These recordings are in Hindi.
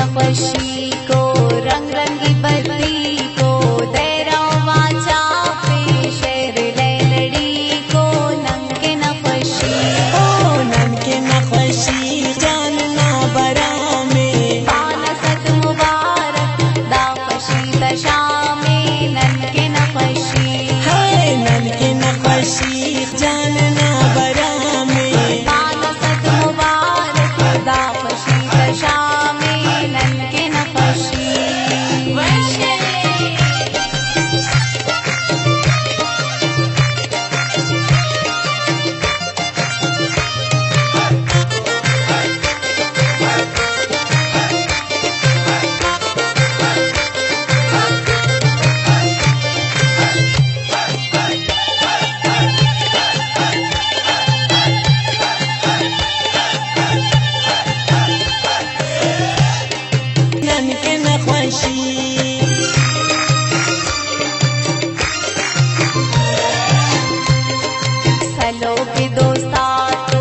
नफशी को रंग रंगी बत्ती को तेरा वाचा पे शेर लैलड़ी को नंगे नफशी ननके नखशी जानना बरा में पानसत मुबारक दाफशी दशा में नंगे नफशी है ननके नखशी जानना बरा में पानसत मुबारक दाफशी दशा में नंगे नफशी ननके नखशी सलो के दोस्ता तो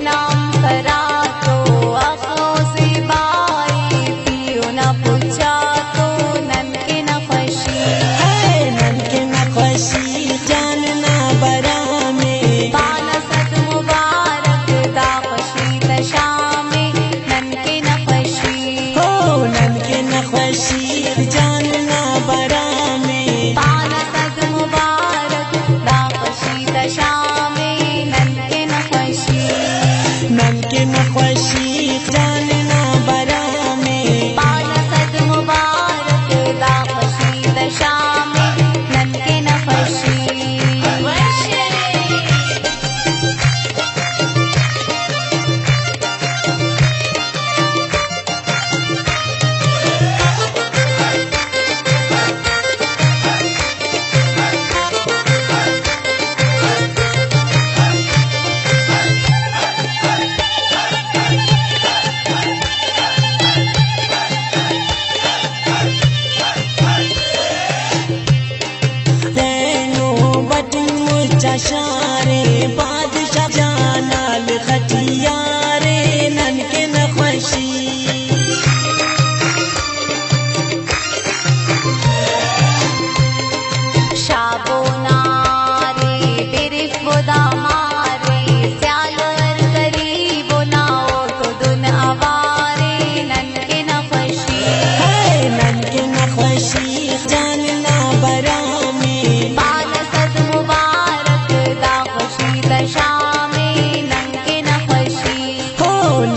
नाम करा तो आंखों से बाई पियो न पूछा तो ननके नफशी है ननके नखशी जानना बरा में पानसत मुबारक दाफशी दशा में ननके नफशी ननके नखशी जानना बरा में पानसत मुबारक दाफशी दशा में ननके नफशी ननके नखशी जानना बरा में पानसत मुबारक दाफशी दशा में ननके नफशी तैनो बटन मुझा शारे बादशाह जानाल खटियारे ननके नखशी शाबो नारे बिरिफ बुदा मारे स्यालर करीबो नाओ तो दुन अवारे ननके नफशी है ननके नखशी जानना बरा में पानसत मुबारक दाफशी दशा में ननके नफशी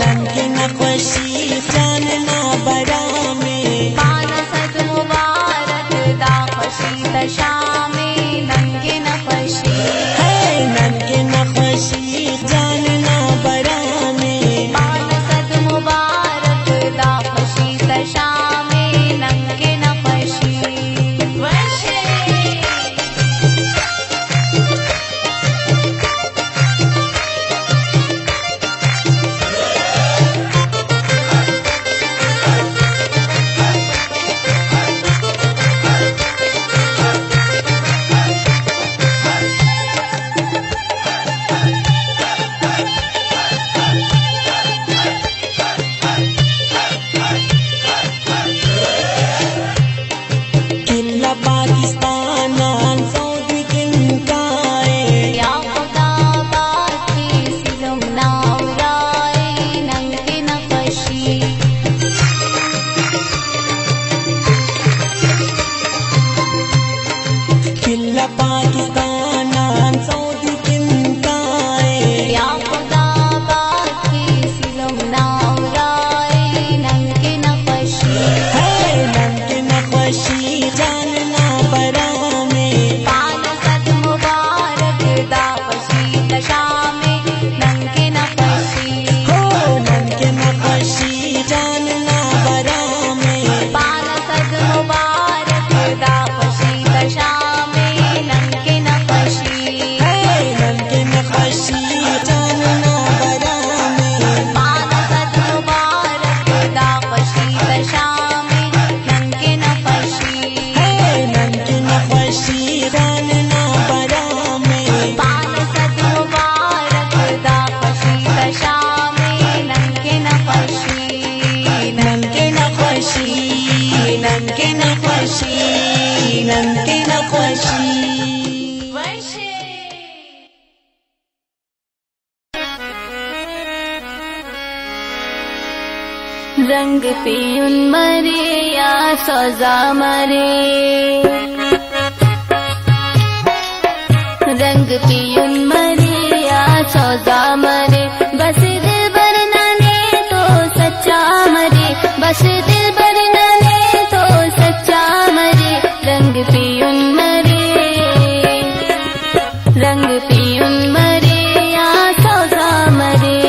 ननके नखशी जानना बरा में पानसत मुबारक दाफशी दशा में ननके नफशी है ननके नखशी जानना बरा में पानसत मुबारक दाफशी दशा में नंगे नफशी रंग पियुन मरे या सौजा मरे, रंग पियुन मरे या सौजा मरे, बस दिल भरना ने तो सच्चा मरे, बस दिल भरना ने तो सच्चा मरे, रंग पियुन मरे, रंग पियुन मरे या सौजा मरे।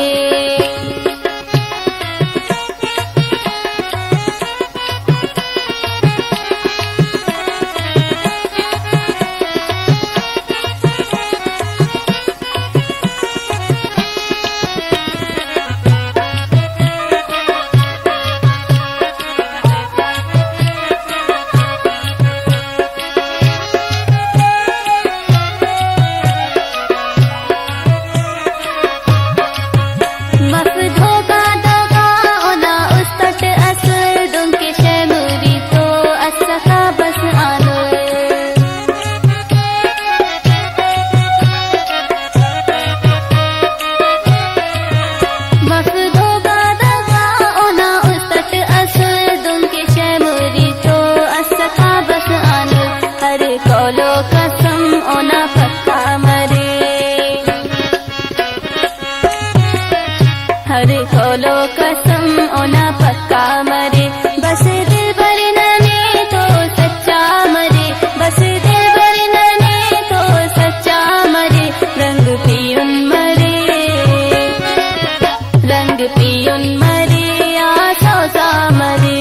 हरे खोलो कसम ओना पक्का मरे, बस दिल भरना ने तो सच्चा मरे, बस दिल भरना ने तो सच्चा मरे, रंग पियुन मरे, रंग पियुन मरे या सौजा मरे।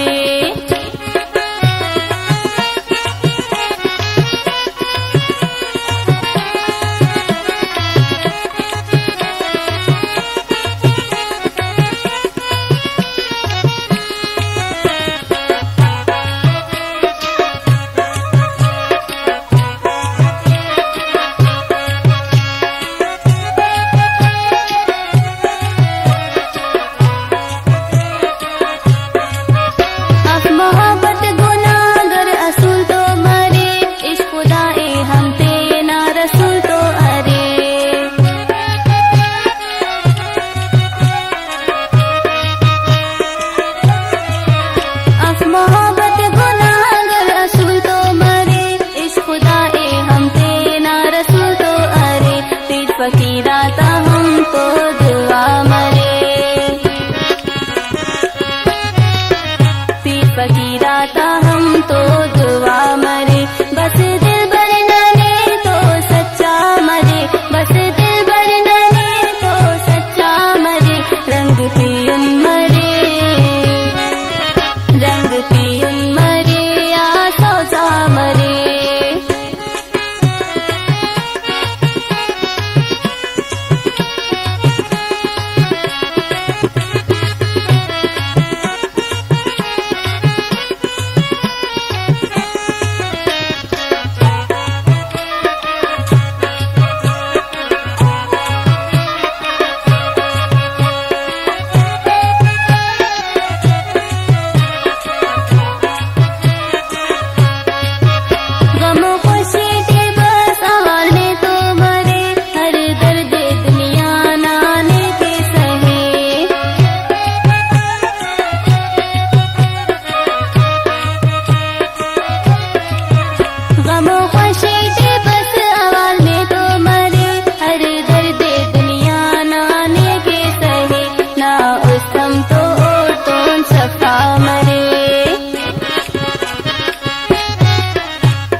फकीराता हम तो दुआ मरे, पीर फकीराता हम तो दुआ मरे, बस दिल भरना ने तो सच्चा मरे, बस दिल भरना ने तो सच्चा मरे, रंग पियुन मरे, रंग पियुन मरे या सौजा मरे।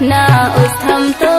ना उस हम तो